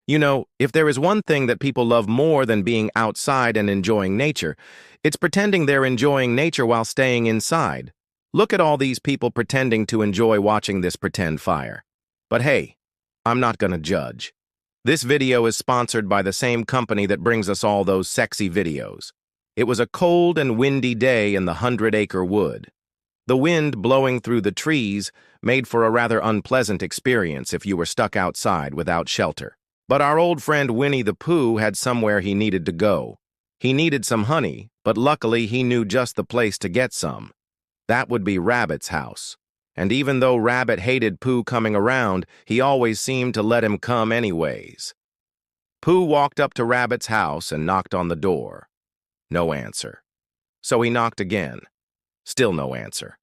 You know, if there is one thing that people love more than being outside and enjoying nature, it's pretending they're enjoying nature while staying inside. Look at all these people pretending to enjoy watching this pretend fire. But hey, I'm not gonna judge. This video is sponsored by the same company that brings us all those sexy videos. It was a cold and windy day in the Hundred Acre Wood. The wind blowing through the trees made for a rather unpleasant experience if you were stuck outside without shelter. But our old friend Winnie the Pooh had somewhere he needed to go. He needed some honey, but luckily he knew just the place to get some. That would be Rabbit's house. And even though Rabbit hated Pooh coming around, he always seemed to let him come anyways. Pooh walked up to Rabbit's house and knocked on the door. No answer. So he knocked again. Still no answer.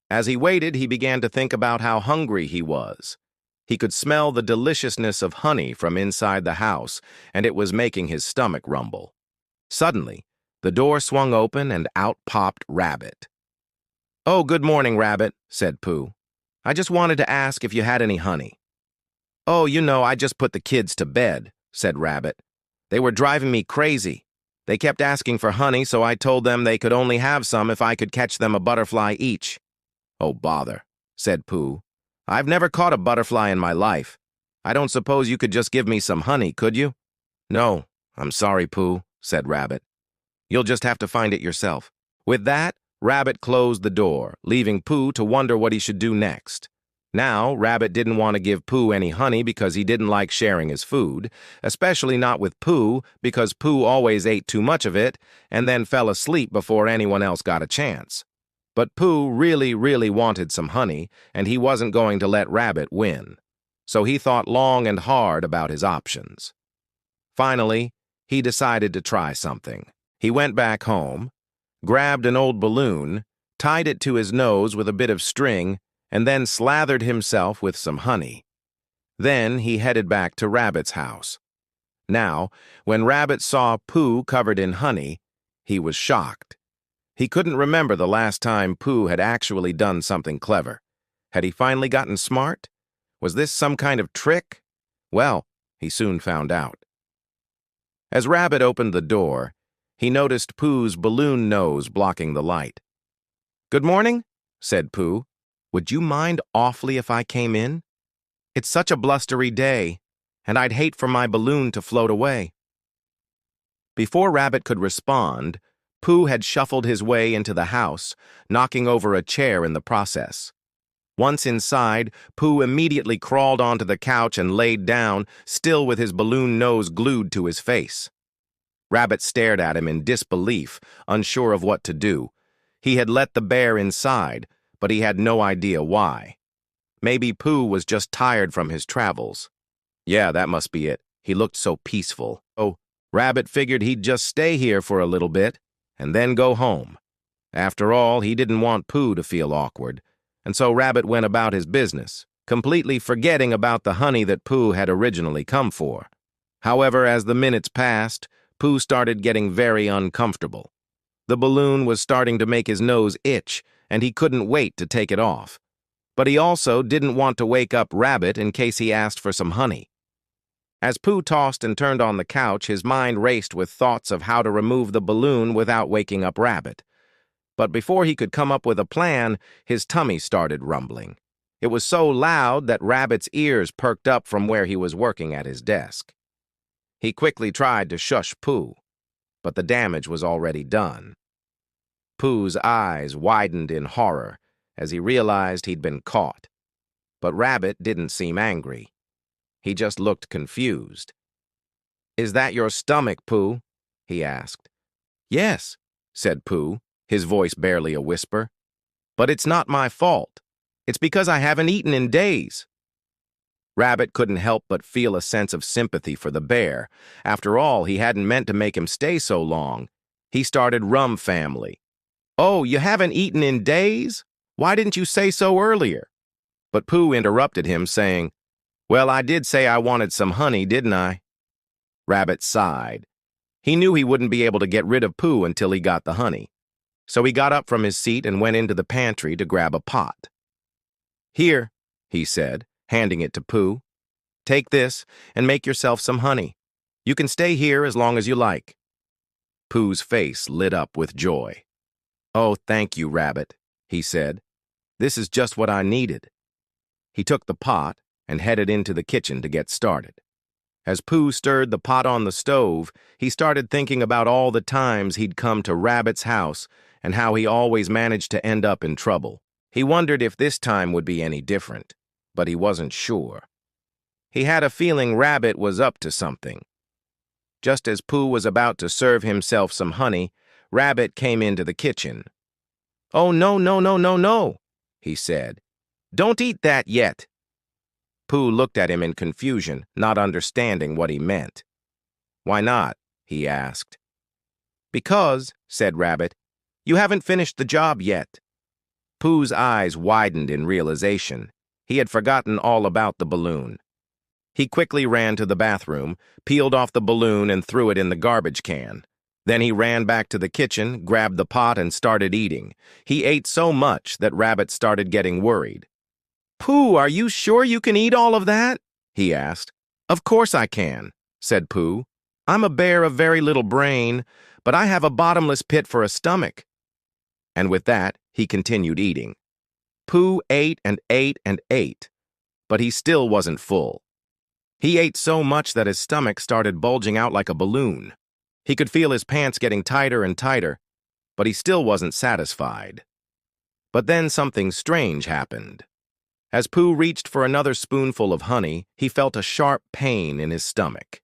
As he waited, he began to think about how hungry he was. He could smell the deliciousness of honey from inside the house, and it was making his stomach rumble. Suddenly, the door swung open and out popped Rabbit. "Oh, good morning, Rabbit," said Pooh. "I just wanted to ask if you had any honey." "Oh, I just put the kids to bed," said Rabbit. "They were driving me crazy. They kept asking for honey, so I told them they could only have some if I could catch them a butterfly each." "Oh, bother," said Pooh. "I've never caught a butterfly in my life. I don't suppose you could just give me some honey, could you?" "No, I'm sorry, Pooh," said Rabbit. "You'll just have to find it yourself." With that, Rabbit closed the door, leaving Pooh to wonder what he should do next. Now, Rabbit didn't want to give Pooh any honey because he didn't like sharing his food, especially not with Pooh because Pooh always ate too much of it and then fell asleep before anyone else got a chance. But Pooh really wanted some honey, and he wasn't going to let Rabbit win. So he thought long and hard about his options. Finally, he decided to try something. He went back home, grabbed an old balloon, tied it to his nose with a bit of string, and then slathered himself with some honey. Then he headed back to Rabbit's house. Now, when Rabbit saw Pooh covered in honey, he was shocked. He couldn't remember the last time Pooh had actually done something clever. Had he finally gotten smart? Was this some kind of trick? Well, he soon found out. As Rabbit opened the door, he noticed Pooh's balloon nose blocking the light. "Good morning," said Pooh. "Would you mind awfully if I came in? It's such a blustery day, and I'd hate for my balloon to float away." Before Rabbit could respond, Pooh had shuffled his way into the house, knocking over a chair in the process. Once inside, Pooh immediately crawled onto the couch and laid down, still with his balloon nose glued to his face. Rabbit stared at him in disbelief, unsure of what to do. He had let the bear inside, but he had no idea why. Maybe Pooh was just tired from his travels. Yeah, that must be it. He looked so peaceful. Oh, Rabbit figured he'd just stay here for a little bit and then go home. After all, he didn't want Pooh to feel awkward, and so Rabbit went about his business, completely forgetting about the honey that Pooh had originally come for. However, as the minutes passed, Pooh started getting very uncomfortable. The balloon was starting to make his nose itch, and he couldn't wait to take it off. But he also didn't want to wake up Rabbit in case he asked for some honey. As Pooh tossed and turned on the couch, his mind raced with thoughts of how to remove the balloon without waking up Rabbit. But before he could come up with a plan, his tummy started rumbling. It was so loud that Rabbit's ears perked up from where he was working at his desk. He quickly tried to shush Pooh, but the damage was already done. Pooh's eyes widened in horror as he realized he'd been caught. But Rabbit didn't seem angry. He just looked confused. "Is that your stomach, Pooh?" he asked. "Yes," said Pooh, his voice barely a whisper. "But it's not my fault. It's because I haven't eaten in days." Rabbit couldn't help but feel a sense of sympathy for the bear. After all, he hadn't meant to make him stay so long. He started Rum Family. "Oh, you haven't eaten in days? Why didn't you say so earlier?" But Pooh interrupted him, saying, "Well, I did say I wanted some honey, didn't I?" Rabbit sighed. He knew he wouldn't be able to get rid of Pooh until he got the honey. So he got up from his seat and went into the pantry to grab a pot. "Here," he said, handing it to Pooh. Take this and make yourself some honey. You can stay here as long as you like." Pooh's face lit up with joy. "Oh, thank you, Rabbit," he said. "This is just what I needed." He took the pot and headed into the kitchen to get started. As Pooh stirred the pot on the stove, he started thinking about all the times he'd come to Rabbit's house and how he always managed to end up in trouble. He wondered if this time would be any different, but he wasn't sure. He had a feeling Rabbit was up to something. Just as Pooh was about to serve himself some honey, Rabbit came into the kitchen. "Oh, no, no, no, no, no," he said. "Don't eat that yet." Pooh looked at him in confusion, not understanding what he meant. "Why not?" he asked. "Because," said Rabbit, "you haven't finished the job yet." Pooh's eyes widened in realization. He had forgotten all about the balloon. He quickly ran to the bathroom, peeled off the balloon and threw it in the garbage can. Then he ran back to the kitchen, grabbed the pot, and started eating. He ate so much that Rabbit started getting worried. "Pooh, are you sure you can eat all of that?" he asked. "Of course I can," said Pooh. "I'm a bear of very little brain, but I have a bottomless pit for a stomach." And with that, he continued eating. Pooh ate and ate and ate, but he still wasn't full. He ate so much that his stomach started bulging out like a balloon. He could feel his pants getting tighter and tighter, but he still wasn't satisfied. But then something strange happened. As Pooh reached for another spoonful of honey, he felt a sharp pain in his stomach.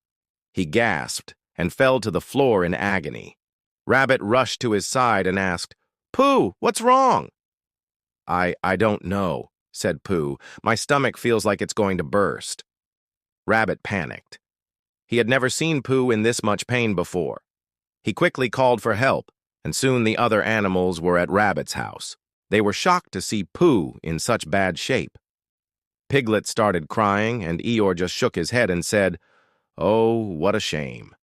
He gasped and fell to the floor in agony. Rabbit rushed to his side and asked, "Pooh, what's wrong?" I don't know," said Pooh. "My stomach feels like it's going to burst." Rabbit panicked. He had never seen Pooh in this much pain before. He quickly called for help, and soon the other animals were at Rabbit's house. They were shocked to see Pooh in such bad shape. Piglet started crying, and Eeyore just shook his head and said, "Oh, what a shame."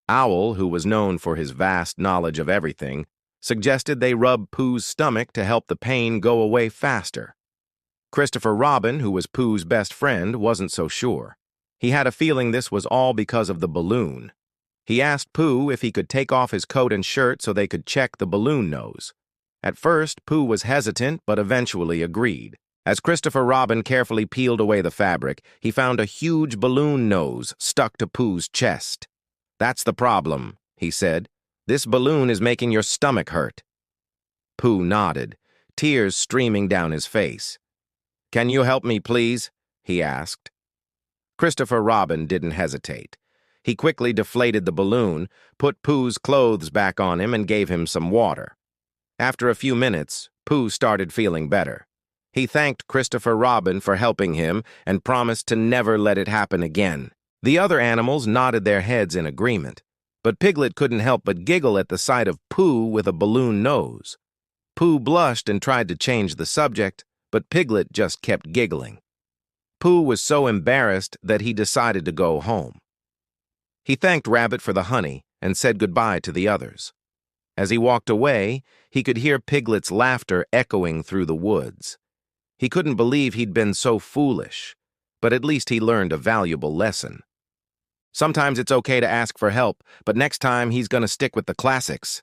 Owl, who was known for his vast knowledge of everything, suggested they rub Pooh's stomach to help the pain go away faster. Christopher Robin, who was Pooh's best friend, wasn't so sure. He had a feeling this was all because of the balloon. He asked Pooh if he could take off his coat and shirt so they could check the balloon nose. At first, Pooh was hesitant, but eventually agreed. As Christopher Robin carefully peeled away the fabric, he found a huge balloon nose stuck to Pooh's chest. "That's the problem," he said. "This balloon is making your stomach hurt." Pooh nodded, tears streaming down his face. "Can you help me, please?" he asked. Christopher Robin didn't hesitate. He quickly deflated the balloon, put Pooh's clothes back on him, and gave him some water. After a few minutes, Pooh started feeling better. He thanked Christopher Robin for helping him and promised to never let it happen again. The other animals nodded their heads in agreement, but Piglet couldn't help but giggle at the sight of Pooh with a balloon nose. Pooh blushed and tried to change the subject, but Piglet just kept giggling. Pooh was so embarrassed that he decided to go home. He thanked Rabbit for the honey and said goodbye to the others. As he walked away, he could hear Piglet's laughter echoing through the woods. He couldn't believe he'd been so foolish, but at least he learned a valuable lesson. Sometimes it's okay to ask for help, but next time he's gonna stick with the classics.